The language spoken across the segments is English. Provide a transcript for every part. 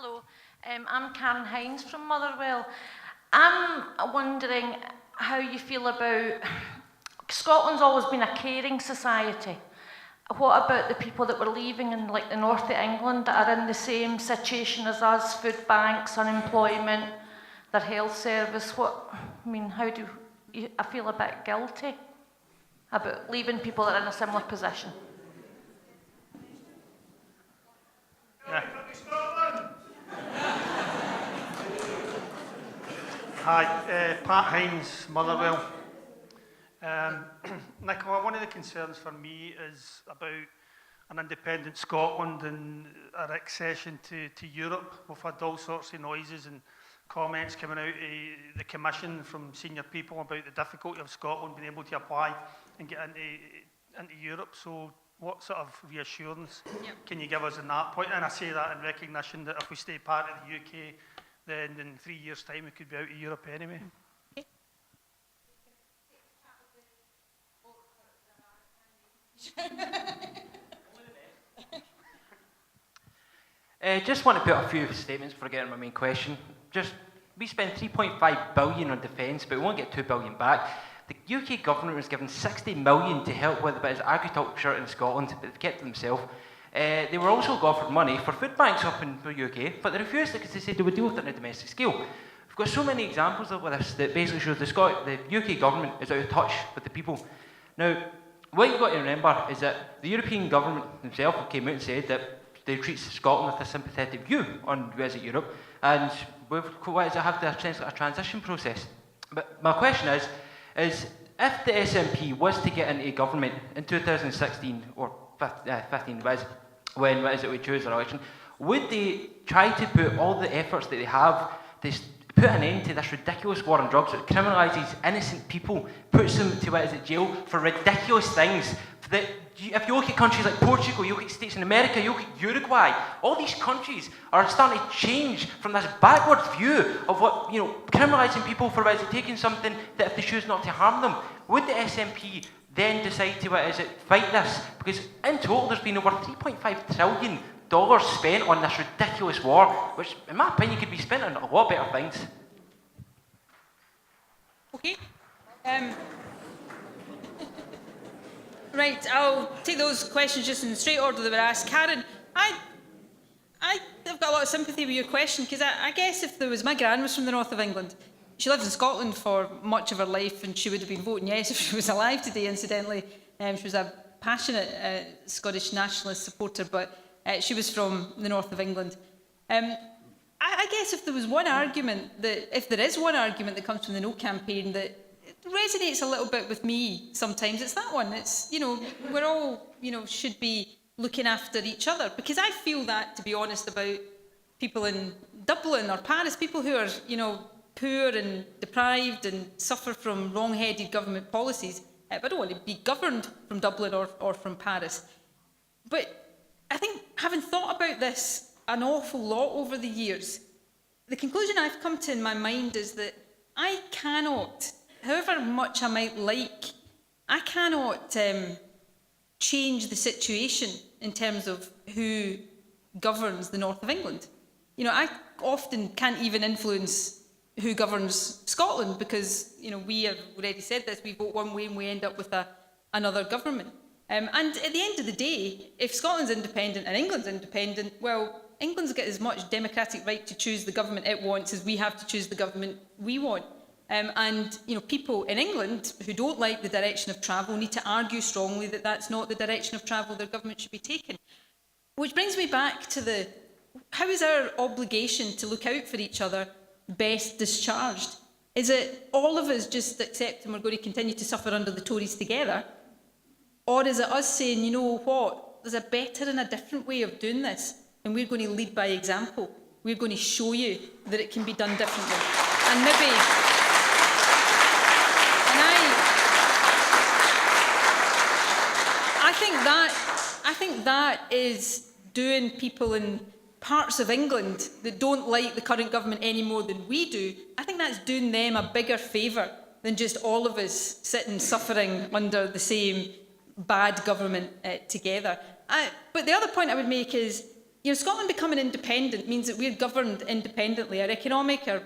Hello, I'm Karen Hines from Motherwell. I'm wondering how you feel about... Scotland's always been a caring society. What about the people that were leaving in like the north of England that are in the same situation as us, food banks, unemployment, their health service? How do you... I feel a bit guilty about leaving people that are in a similar position. Yeah. Hi, Pat Hines, Motherwell. Nicola, one of the concerns for me is about an independent Scotland and our accession to Europe. We've had all sorts of noises and comments coming out of the Commission from senior people about the difficulty of Scotland being able to apply and get into Europe. So what sort of reassurance can you give us on that point? And I say that in recognition that if we stay part of the UK, then in 3 years' time we could be out of Europe anyway. Just want to put a few statements before getting my main question. We spend 3.5 billion on defence, but we won't get 2 billion back. The UK government was given 60 million to help with a bit of agriculture in Scotland, but they've kept it themselves. They were also offered money for food banks up in the UK, but they refused it because they said they would deal with it on a domestic scale. We've got so many examples of this that basically shows the UK government is out of touch with the people. Now, what you've got to remember is that the European government themselves came out and said that they treat Scotland with a sympathetic view on Brexit Europe, and why does it have to have a transition process? But my question is if the SNP was to get into government in 2016 or 15 when we choose our election, would they try to put all the efforts that they have to put an end to this ridiculous war on drugs that criminalises innocent people, puts them to jail for ridiculous things? That if you look at countries like Portugal, you look at states in America, you look at Uruguay, all these countries are starting to change from this backward view of what, criminalising people for taking something that if they choose not to harm them. Would the SNP then decide to fight this? Because in total there's been over $3.5 trillion spent on this ridiculous war, which in my opinion could be spent on a lot better things. Okay. Right, I'll take those questions just in the straight order they were asked. Karen, I've got a lot of sympathy with your question, because I guess if there was... My gran was from the north of England. She lived in Scotland for much of her life, and she would have been voting yes if she was alive today, incidentally. She was a passionate Scottish nationalist supporter, but she was from the north of England. I guess if there is one argument that comes from the No campaign that resonates a little bit with me sometimes, it's that one. It's, we're all, should be looking after each other. Because I feel that, to be honest, about people in Dublin or Paris, people who are, poor and deprived and suffer from wrong-headed government policies. But I don't want to be governed from Dublin or from Paris. But I think, having thought about this an awful lot over the years, the conclusion I've come to in my mind is that I cannot, however much I might like, I cannot change the situation in terms of who governs the north of England. I often can't even influence who governs Scotland because, we have already said this, we vote one way and we end up with another government. And at the end of the day, if Scotland's independent and England's independent, well, England's got as much democratic right to choose the government it wants as we have to choose the government we want. And people in England who don't like the direction of travel need to argue strongly that that's not the direction of travel their government should be taking. Which brings me back to how is our obligation to look out for each other best discharged? Is it all of us just accepting we're going to continue to suffer under the Tories together? Or is it us saying, you know what, there's a better and a different way of doing this, and we're going to lead by example. We're going to show you that it can be done differently. And maybe... I think that is doing people in parts of England that don't like the current government any more than we do. I think that's doing them a bigger favour than just all of us sitting suffering under the same bad government together. But the other point I would make is, Scotland becoming independent means that we're governed independently. Our economic, our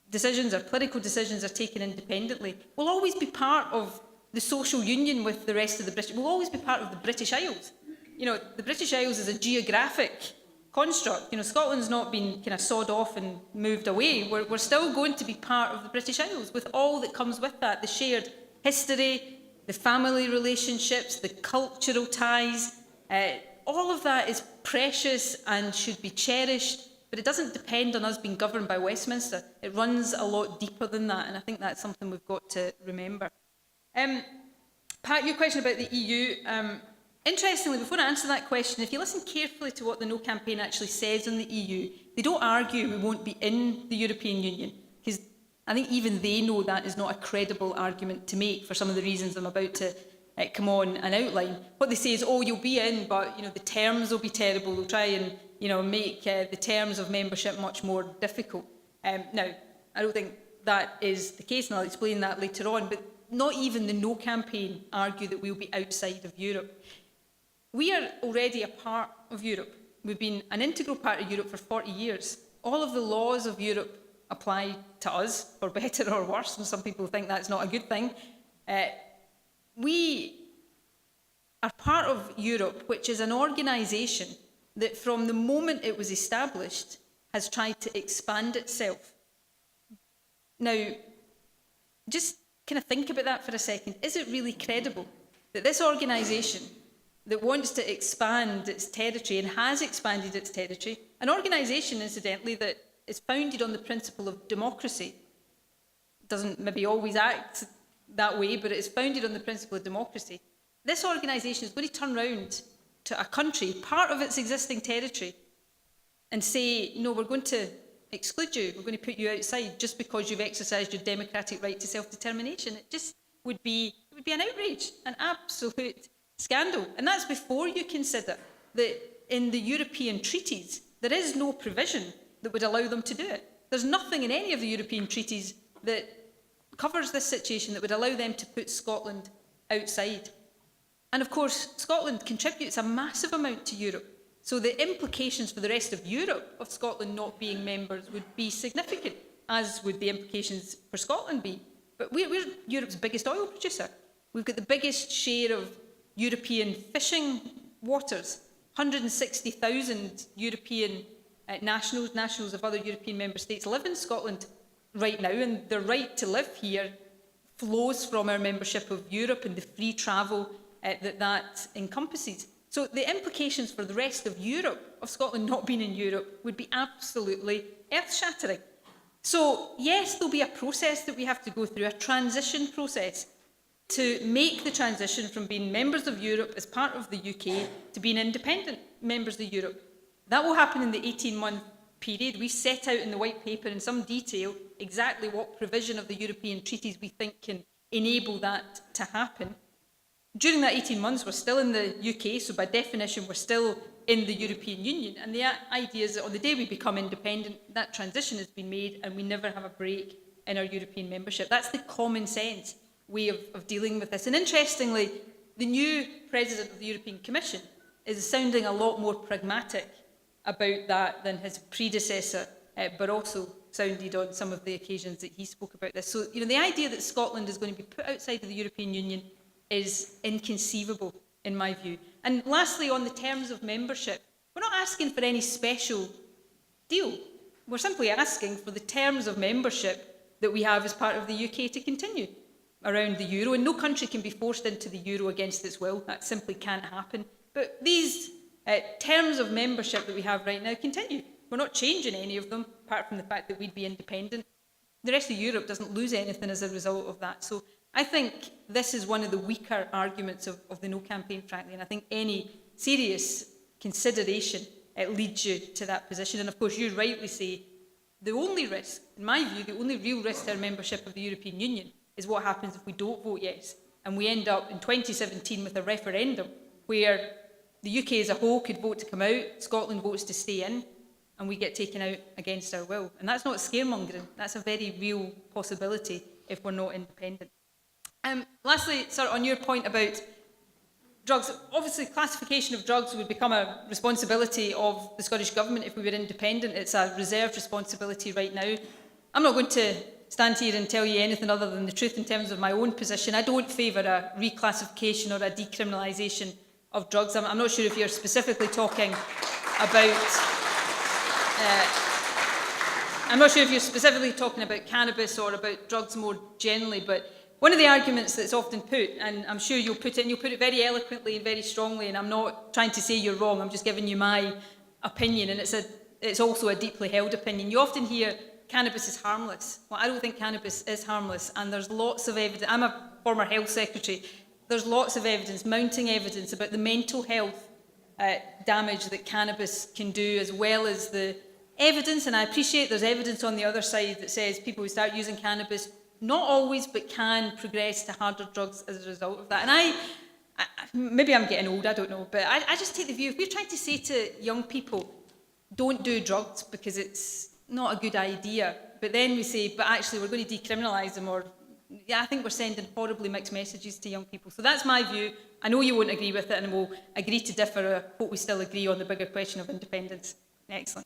decisions, our political decisions are taken independently. We'll always be part of the social union with the rest of the British. We'll always be part of the British Isles. The British Isles is a geographic construct. Scotland's not been kind of sawed off and moved away. We're still going to be part of the British Isles with all that comes with that, the shared history, the family relationships, the cultural ties. All of that is precious and should be cherished, but it doesn't depend on us being governed by Westminster. It runs a lot deeper than that, and I think that's something we've got to remember. Pat, your question about the EU. Interestingly, before I answer that question, if you listen carefully to what the No campaign actually says on the EU, they don't argue we won't be in the European Union, because I think even they know that is not a credible argument to make for some of the reasons I'm about to come on and outline. What they say is, oh, you'll be in, but the terms will be terrible. They'll try and make the terms of membership much more difficult. Now, I don't think that is the case, and I'll explain that later on, but not even the No campaign argue that we'll be outside of Europe. We are already a part of Europe. We've been an integral part of Europe for 40 years. All of the laws of Europe apply to us, for better or worse, and some people think that's not a good thing. We are part of Europe, which is an organisation that from the moment it was established has tried to expand itself. Now, just kind of think about that for a second. Is it really credible that this organisation that wants to expand its territory and has expanded its territory, an organisation, incidentally, that is founded on the principle of democracy, doesn't maybe always act that way, but it is founded on the principle of democracy. This organisation is going to turn round to a country, part of its existing territory, and say, no, we're going to exclude you, we're going to put you outside just because you've exercised your democratic right to self-determination. It just would be an outrage, an absolute scandal. And that's before you consider that in the European treaties, there is no provision that would allow them to do it. There's nothing in any of the European treaties that covers this situation that would allow them to put Scotland outside. And of course, Scotland contributes a massive amount to Europe. So the implications for the rest of Europe of Scotland not being members would be significant, as would the implications for Scotland be. But we're Europe's biggest oil producer. We've got the biggest share of European fishing waters, 160,000 European nationals of other European member states live in Scotland right now, and their right to live here flows from our membership of Europe and the free travel that encompasses. So the implications for the rest of Europe, of Scotland not being in Europe, would be absolutely earth-shattering. So yes, there'll be a process that we have to go through, a transition process, to make the transition from being members of Europe as part of the UK to being independent members of Europe. That will happen in the 18-month period. We set out in the white paper in some detail exactly what provision of the European treaties we think can enable that to happen. During that 18 months, we're still in the UK, so by definition, we're still in the European Union. And the idea is that on the day we become independent, that transition has been made and we never have a break in our European membership. That's the common sense way of dealing with this. And interestingly, the new President of the European Commission is sounding a lot more pragmatic about that than his predecessor, but also sounded on some of the occasions that he spoke about this. So, the idea that Scotland is going to be put outside of the European Union is inconceivable, in my view. And lastly, on the terms of membership, we're not asking for any special deal. We're simply asking for the terms of membership that we have as part of the UK to continue around the euro, and no country can be forced into the euro against its will. That simply can't happen. But these terms of membership that we have right now continue. We're not changing any of them, apart from the fact that we'd be independent. The rest of Europe doesn't lose anything as a result of that. So I think this is one of the weaker arguments of the No campaign, frankly, and I think any serious consideration leads you to that position. And of course, you rightly say the only risk, in my view, the only real risk to our membership of the European Union is what happens if we don't vote yes. And we end up in 2017 with a referendum where the UK as a whole could vote to come out, Scotland votes to stay in, and we get taken out against our will. And that's not scaremongering, that's a very real possibility if we're not independent. Lastly, sir, on your point about drugs, obviously classification of drugs would become a responsibility of the Scottish Government if we were independent. It's a reserved responsibility right now. I'm not going to stand here and tell you anything other than the truth in terms of my own position. I don't favour a reclassification or a decriminalisation of drugs. I'm not sure if you're specifically talking about I'm not sure if you're specifically talking about cannabis or about drugs more generally, but one of the arguments that's often put, and I'm sure you'll put it, and you'll put it very eloquently and very strongly, and I'm not trying to say you're wrong, I'm just giving you my opinion, and it's also a deeply held opinion. You often hear cannabis is harmless. Well, I don't think cannabis is harmless, and there's lots of evidence. I'm a former health secretary. There's lots of evidence, mounting evidence about the mental health damage that cannabis can do, as well as the evidence, and I appreciate there's evidence on the other side that says people who start using cannabis, not always, but can progress to harder drugs as a result of that. And I maybe I'm getting old, I don't know, but I just take the view, if we're trying to say to young people, don't do drugs because it's not a good idea, but then we say, but actually we're going to decriminalise them, or I think we're sending horribly mixed messages to young people. So that's my view. I know you won't agree with it, and we'll agree to differ. I hope we still agree on the bigger question of independence. Excellent.